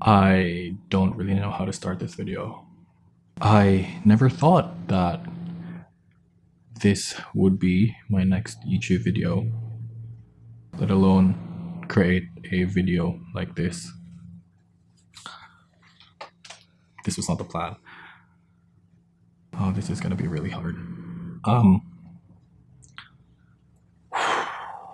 I don't really know how to start this video. I never thought that this would be my next YouTube video, let alone create a video like this. This was not the plan. Oh, this is gonna be really hard.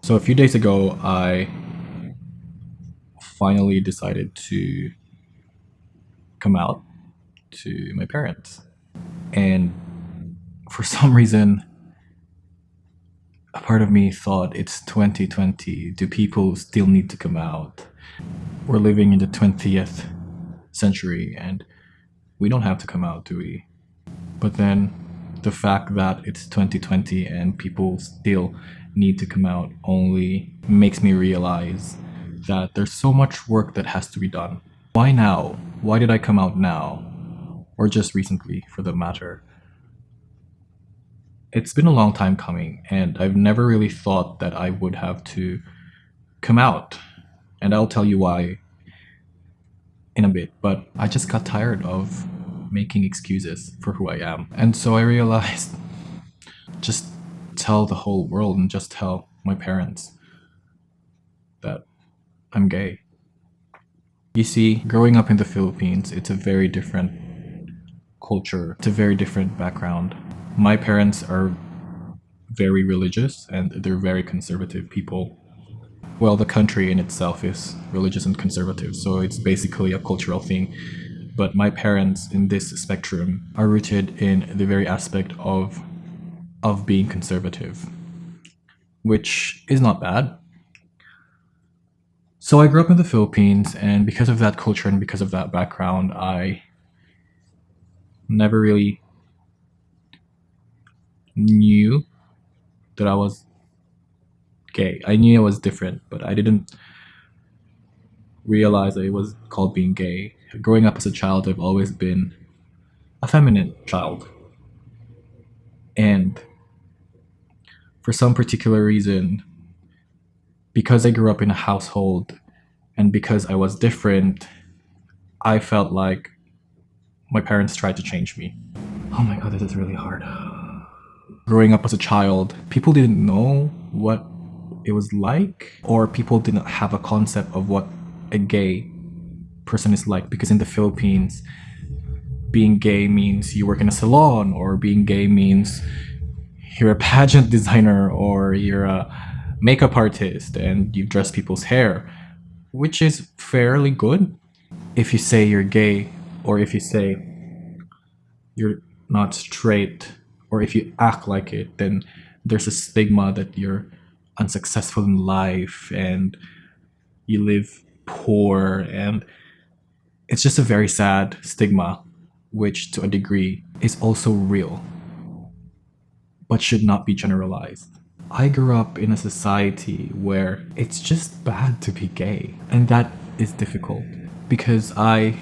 So a few days ago, I finally decided to come out to my parents. And for some reason, a part of me thought it's 2020. Do people still need to come out? We're living in the 20th century and we don't have to come out, do we? But then the fact that it's 2020 and people still need to come out only makes me realize that there's so much work that has to be done. Why now? Why did I come out now? Or just recently, for the matter. It's been a long time coming, and I've never really thought that I would have to come out. And I'll tell you why in a bit, but I just got tired of making excuses for who I am. And so I realized, just tell the whole world and just tell my parents that I'm gay. You see, growing up in the Philippines, it's a very different culture. It's a very different background. My parents are very religious and they're very conservative people. Well, the country in itself is religious and conservative, so it's basically a cultural thing. But my parents in this spectrum are rooted in the very aspect of being conservative, which is not bad. So I grew up in the Philippines, and because of that culture and because of that background, I never really knew that I was gay. I knew I was different, but I didn't realize that it was called being gay. Growing up as a child, I've always been a feminine child. And for some particular reason, because I grew up in a household and because I was different, I felt like my parents tried to change me. Oh my god, this is really hard. Growing up as a child, people didn't know what it was like, or people didn't have a concept of what a gay person is like, because in the Philippines, being gay means you work in a salon, or being gay means you're a pageant designer, or you're a makeup artist and you dress people's hair, which is fairly good. If you say you're gay, or if you say you're not straight, or if you act like it, then there's a stigma that you're unsuccessful in life and you live poor, and it's just a very sad stigma, which to a degree is also real, but should not be generalized. I grew up in a society where it's just bad to be gay, and that is difficult because I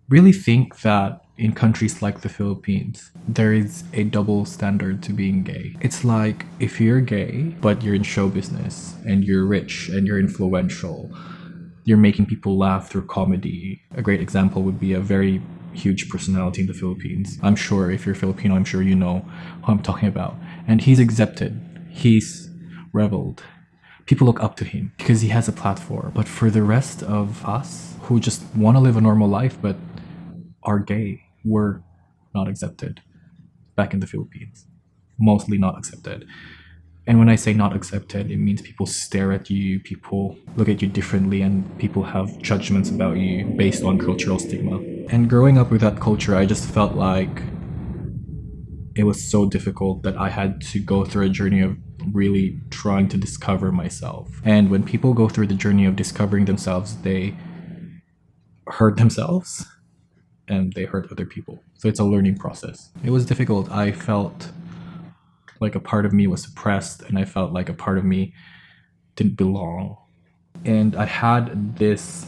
really think that in countries like the Philippines, there is a double standard to being gay. It's like if you're gay, but you're in show business and you're rich and you're influential, you're making people laugh through comedy. A great example would be a very huge personality in the Philippines. I'm sure if you're Filipino, I'm sure you know who I'm talking about. And he's accepted. He's reveled. People look up to him because he has a platform. But for the rest of us who just want to live a normal life but are gay, we're not accepted back in the Philippines. Mostly not accepted. And when I say not accepted, it means people stare at you, people look at you differently, and people have judgments about you based on cultural stigma. And growing up with that culture, I just felt like it was so difficult that I had to go through a journey of really trying to discover myself. And when people go through the journey of discovering themselves, they hurt themselves and they hurt other people. So it's a learning process. It was difficult. I felt like a part of me was suppressed, and I felt like a part of me didn't belong. And I had this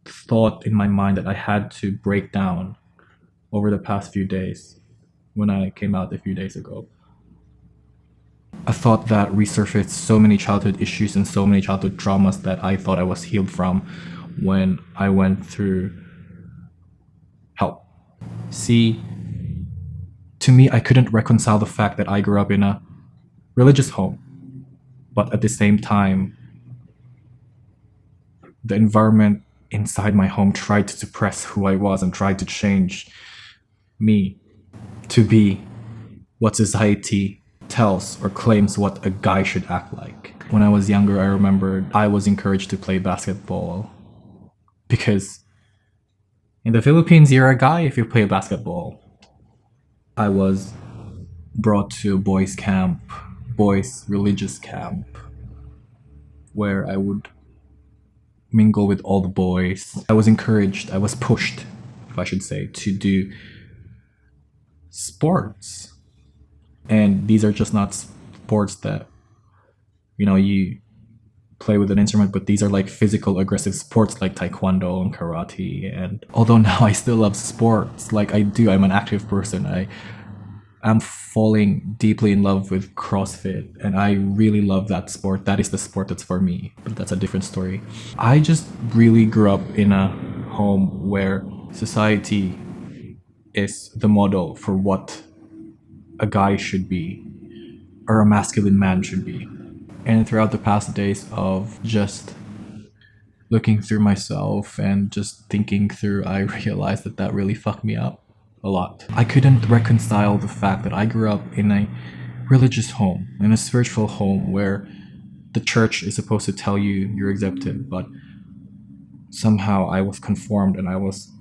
thought in my mind that I had to break down over the past few days when I came out a few days ago. A thought that resurfaced so many childhood issues and so many childhood traumas that I thought I was healed from when I went through help. See, to me, I couldn't reconcile the fact that I grew up in a religious home, but at the same time, the environment inside my home tried to suppress who I was and tried to change me to be what society tells or claims what a guy should act like. When I was younger, I remembered I was encouraged to play basketball because in the Philippines, you're a guy if you play basketball. I was brought to a boys' camp, boys' religious camp, where I would mingle with all the boys. I was encouraged, I was pushed, if I should say, to do sports. And these are just not sports that, you play with an instrument, but these are like physical, aggressive sports like taekwondo and karate. And although now I still love sports, like I do, I'm an active person. I'm falling deeply in love with CrossFit, and I really love that sport. That is the sport that's for me, but that's a different story. I just really grew up in a home where society is the model for what a guy should be, or a masculine man should be. And throughout the past days of just looking through myself and just thinking through, I realized that really fucked me up a lot. I couldn't reconcile the fact that I grew up in a religious home, in a spiritual home where the church is supposed to tell you you're accepted, but somehow I was conformed and I was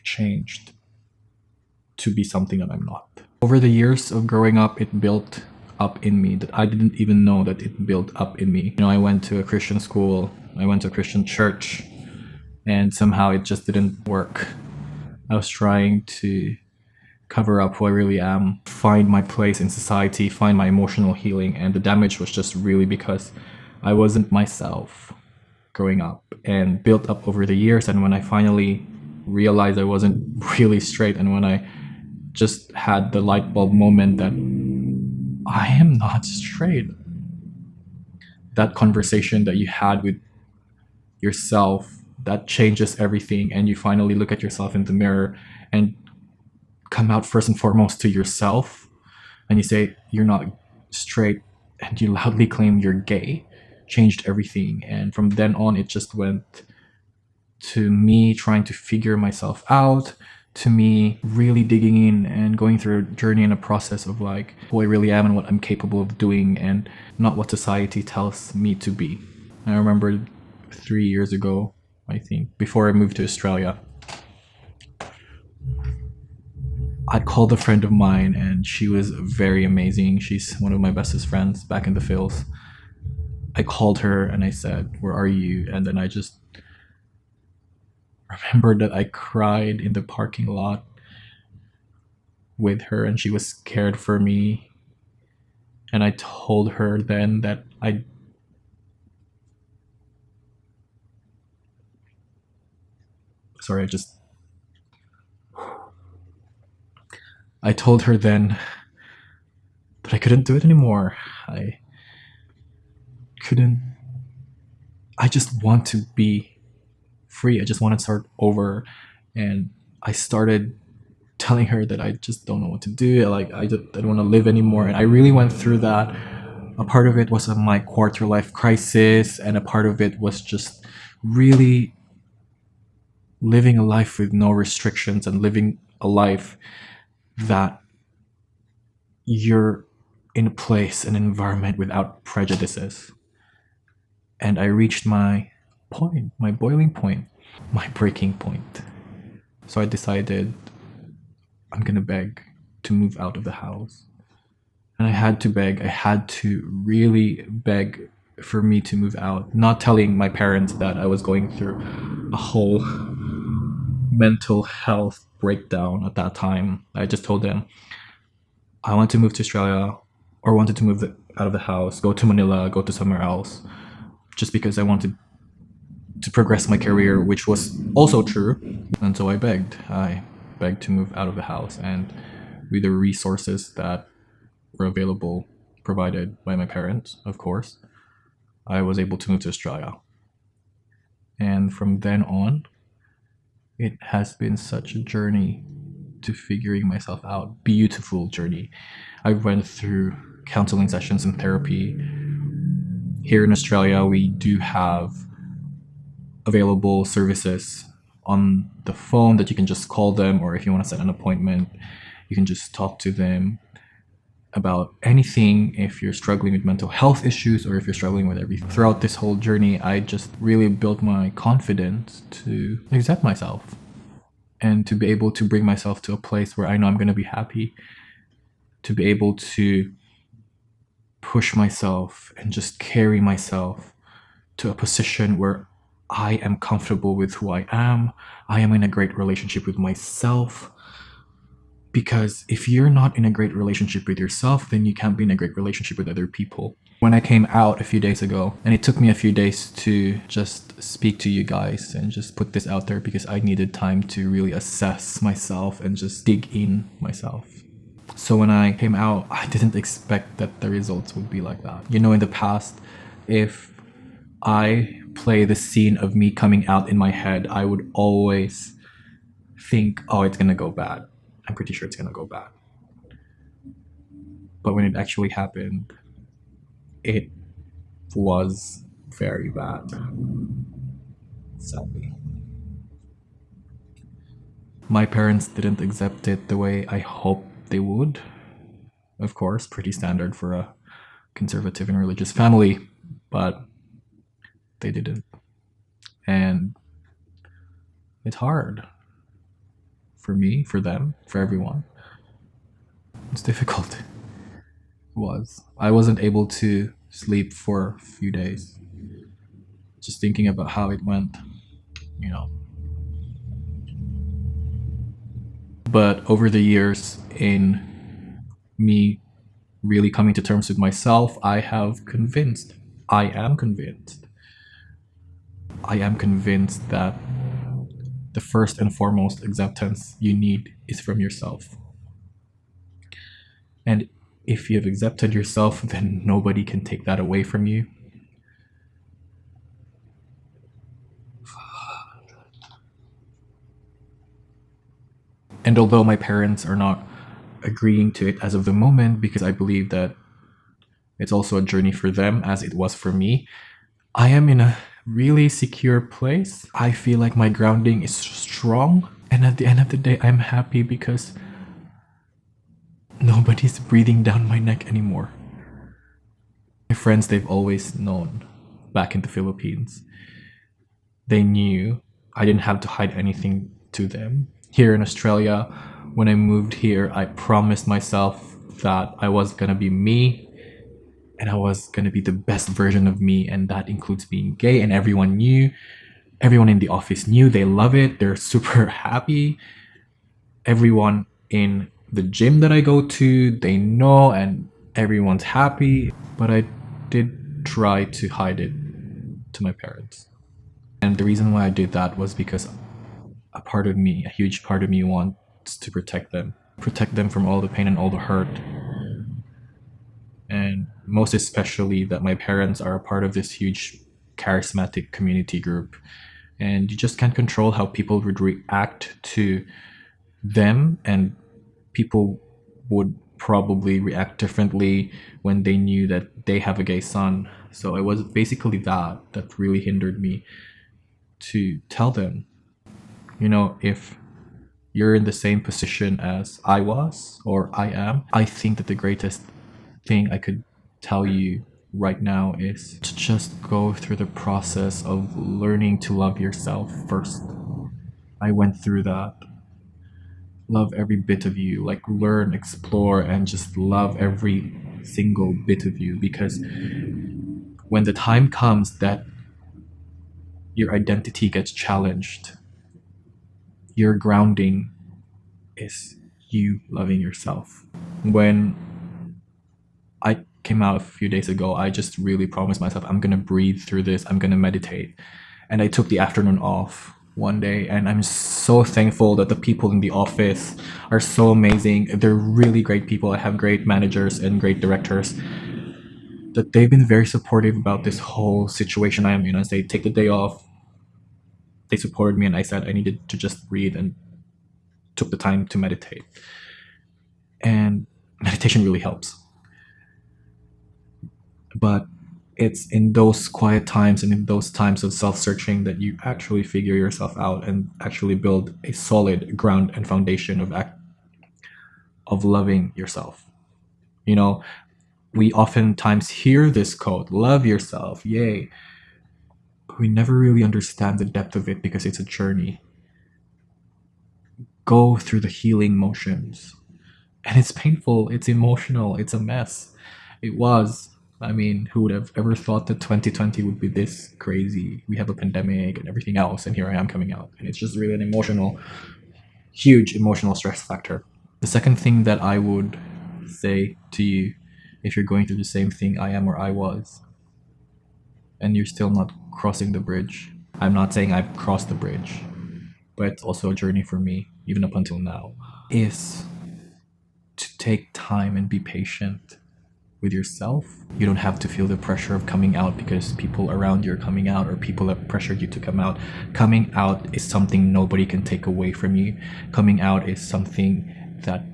changed to be something that I'm not. Over the years of growing up, it built up in me that I didn't even know that it built up in me. I went to a Christian school, I went to a Christian church, and somehow it just didn't work. I was trying to cover up who I really am, find my place in society, find my emotional healing, and the damage was just really because I wasn't myself growing up and built up over the years. And when I finally realized I wasn't really straight, and when I just had the light bulb moment that I am not straight, that conversation that you had with yourself, that changes everything, and you finally look at yourself in the mirror and come out first and foremost to yourself, and you say you're not straight, and you loudly claim you're gay, changed everything. And from then on, it just went to me trying to figure myself out, to me really digging in and going through a journey and a process of like who I really am and what I'm capable of doing, and not what society tells me to be. I remember 3 years ago, I think, before I moved to Australia, I called a friend of mine, and she was very amazing. She's one of my bestest friends back in the Phils. I called her and I said, "Where are you?" And then I just remembered that I cried in the parking lot with her, and she was scared for me. And I told her then that I told her then that I couldn't do it anymore. I couldn't. I just want to be free. I just want to start over. And I started telling her that I just don't know what to do. Like, I don't want to live anymore. And I really went through that. A part of it was my quarter life crisis, and a part of it was just really living a life with no restrictions and living a life that you're in a place, an environment without prejudices. And I reached my point, my boiling point, my breaking point. So I decided I'm gonna beg to move out of the house. And I had to beg, I had to really beg for me to move out, not telling my parents that I was going through a whole mental health breakdown at that time. I just told them I want to move to Australia, or wanted to move out of the house, go to Manila, go to somewhere else, just because I wanted to progress my career, which was also true. And so I begged to move out of the house, and with the resources that were available, provided by my parents, of course, I was able to move to Australia. And from then on, it has been such a journey to figuring myself out. Beautiful journey. I went through counseling sessions and therapy. Here in Australia, we do have available services on the phone that you can just call them, or if you want to set an appointment, you can just talk to them about anything if you're struggling with mental health issues or if you're struggling with everything. Throughout this whole journey, I just really built my confidence to accept myself and to be able to bring myself to a place where I know I'm going to be happy, to be able to push myself and just carry myself to a position where I am comfortable with who I am. I am in a great relationship with myself. Because if you're not in a great relationship with yourself, then you can't be in a great relationship with other people. When I came out a few days ago, and it took me a few days to just speak to you guys and just put this out there because I needed time to really assess myself and just dig in myself. So when I came out, I didn't expect that the results would be like that. You know, in the past, if I play the scene of me coming out in my head, I would always think, oh, it's gonna go bad. I'm pretty sure it's gonna go bad. But when it actually happened, it was very bad, sadly. My parents didn't accept it the way I hoped they would. Of course, pretty standard for a conservative and religious family, but they didn't. And it's hard. For me, for them, for everyone. It's difficult. It was. I wasn't able to sleep for a few days. Just thinking about how it went, you know. But over the years, in me really coming to terms with myself, I am convinced that the first and foremost acceptance you need is from yourself. And if you have accepted yourself, then nobody can take that away from you. And although my parents are not agreeing to it as of the moment, because I believe that it's also a journey for them as it was for me, I am in a really secure place. I feel like my grounding is strong. And at the end of the day, I'm happy because nobody's breathing down my neck anymore. My friends, they've always known back in the Philippines. They knew I didn't have to hide anything to them. Here in Australia, when I moved here, I promised myself that I was gonna be me and I was gonna be the best version of me, and that includes being gay, and everyone knew. Everyone in the office knew. They love it. They're super happy. Everyone in the gym that I go to, they know, and everyone's happy. But I did try to hide it to my parents. And the reason why I did that was because a huge part of me wants to protect them from all the pain and all the hurt. And most especially that my parents are a part of this huge charismatic community group. And you just can't control how people would react to them, and people would probably react differently when they knew that they have a gay son. So it was basically that really hindered me to tell them, you know, if you're in the same position as I was or I am, I think that the greatest thing I could tell you right now is to just go through the process of learning to love yourself first. I went through that. Love every bit of you, like learn, explore, and just love every single bit of you, because when the time comes that your identity gets challenged, your grounding is you loving yourself. When I came out a few days ago, I just really promised myself I'm gonna breathe through this, I'm gonna meditate. And I took the afternoon off one day, and I'm so thankful that the people in the office are so amazing. They're really great people. I have great managers and great directors that they've been very supportive about this whole situation I am in. As they take the day off, they supported me, and I said I needed to just breathe and took the time to meditate. And meditation really helps. But it's in those quiet times and in those times of self-searching that you actually figure yourself out and actually build a solid ground and foundation of loving yourself. You know, we oftentimes hear this quote, love yourself, yay. But we never really understand the depth of it because it's a journey. Go through the healing motions. And it's painful, it's emotional, it's a mess. It was. I mean, who would have ever thought that 2020 would be this crazy? We have a pandemic and everything else, and here I am coming out. And it's just really an emotional, huge emotional stress factor. The second thing that I would say to you, if you're going through the same thing I am or I was, and you're still not crossing the bridge, I'm not saying I've crossed the bridge, but it's also a journey for me, even up until now, is to take time and be patient with yourself. You don't have to feel the pressure of coming out because people around you are coming out or people have pressured you to come out. Coming out is something nobody can take away from you. Coming out is something that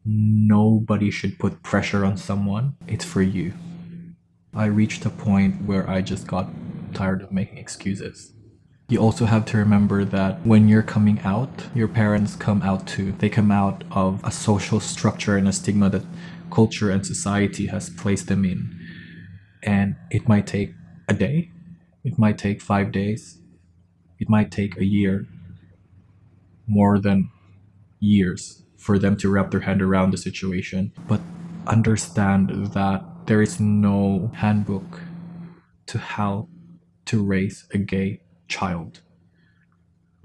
nobody should put pressure on someone. It's for you. I reached a point where I just got tired of making excuses. You also have to remember that when you're coming out, your parents come out too. They come out of a social structure and a stigma that culture and society has placed them in. And it might take a day, it might take 5 days, it might take a year, more than years for them to wrap their hand around the situation. But understand that there is no handbook to how to raise a gay child.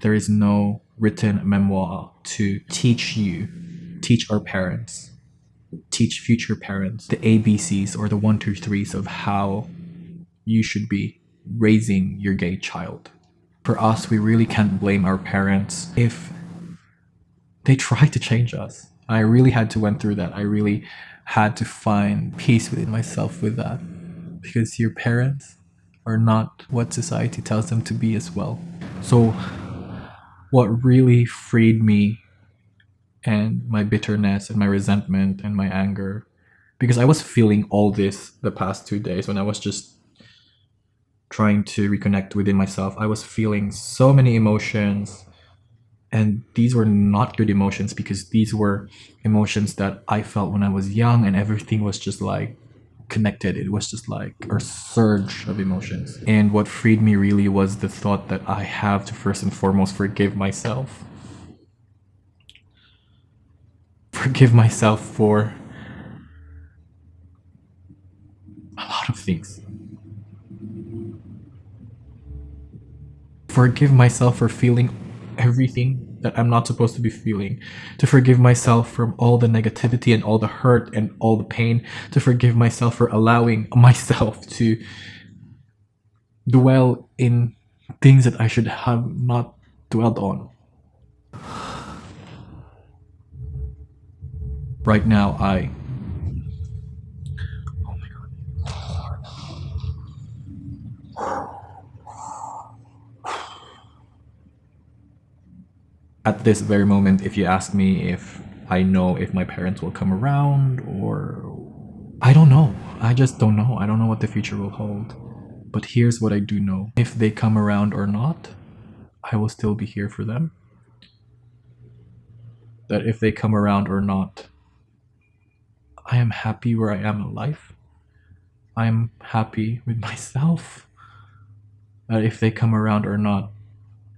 There is no written memoir to teach our parents, teach future parents the ABCs or the 1, 2, 3s of how you should be raising your gay child. For us, we really can't blame our parents if they tried to change us. I really had to went through that. I really had to find peace within myself with that, because your parents are not what society tells them to be as well. So what really freed me and my bitterness and my resentment and my anger, because I was feeling all this the past 2 days when I was just trying to reconnect within myself. I was feeling so many emotions, and these were not good emotions because these were emotions that I felt when I was young, and everything was just like connected. It was just like a surge of emotions. And what freed me really was the thought that I have to first and foremost forgive myself. Forgive myself for a lot of things. Forgive myself for feeling everything that I'm not supposed to be feeling. To forgive myself from all the negativity and all the hurt and all the pain. To forgive myself for allowing myself to dwell in things that I should have not dwelled on. Right now, oh my god. At this very moment, if you ask me if I know if my parents will come around, or I don't know. I just don't know. I don't know what the future will hold. But here's what I do know. If they come around or not, I will still be here for them. That if they come around or not, I am happy where I am in life. I am happy with myself. That if they come around or not,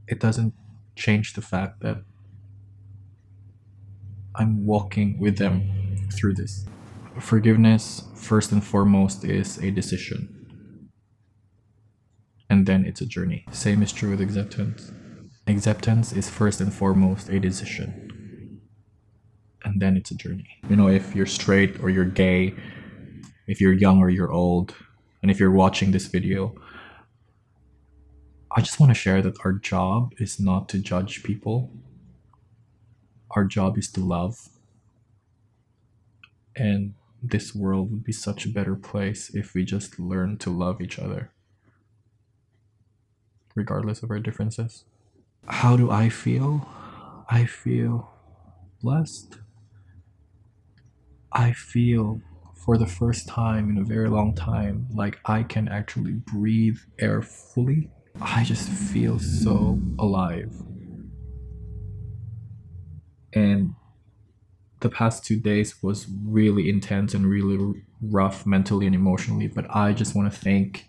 it doesn't change the fact that I'm walking with them through this. Forgiveness, first and foremost, is a decision. And then it's a journey. Same is true with acceptance. Acceptance is first and foremost a decision. And then it's a journey. You know, if you're straight or you're gay, if you're young or you're old, and if you're watching this video, I just want to share that our job is not to judge people. Our job is to love. And this world would be such a better place if we just learn to love each other, regardless of our differences. How do I feel? I feel blessed. I feel for the first time in a very long time like I can actually breathe air fully. I just feel so alive. And the past 2 days was really intense and really rough mentally and emotionally, but I just want to thank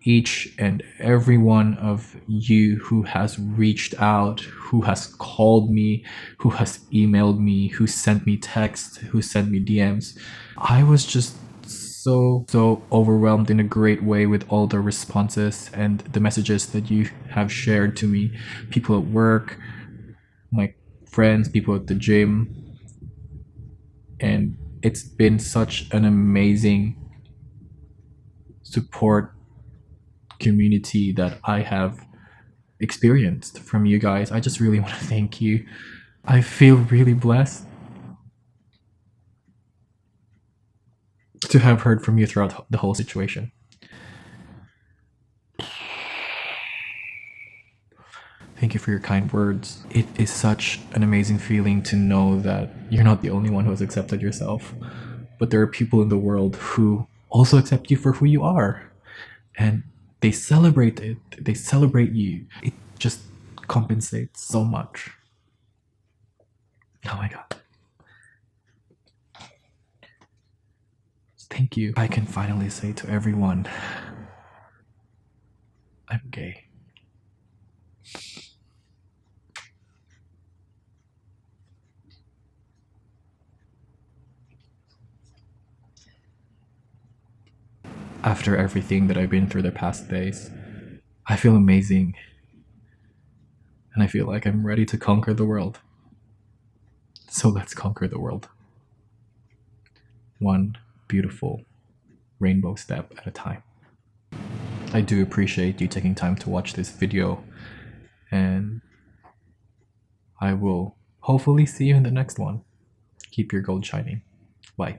each and every one of you who has reached out, who has called me, who has emailed me, who sent me texts, who sent me DMs. I was just so overwhelmed in a great way with all the responses and the messages that you have shared to me. People at work, my friends, people at the gym, and it's been such an amazing support community that I have experienced from you guys. I just really want to thank you. I feel really blessed to have heard from you throughout the whole situation. Thank you for your kind words. It is such an amazing feeling to know that you're not the only one who has accepted yourself, but there are people in the world who also accept you for who you are. And they celebrate it, they celebrate you. It just compensates so much. Oh my god. Thank you. I can finally say to everyone, I'm gay. After everything that I've been through the past days, I feel amazing. And I feel like I'm ready to conquer the world. So let's conquer the world. One beautiful rainbow step at a time. I do appreciate you taking time to watch this video, and I will hopefully see you in the next one. Keep your gold shining. Bye.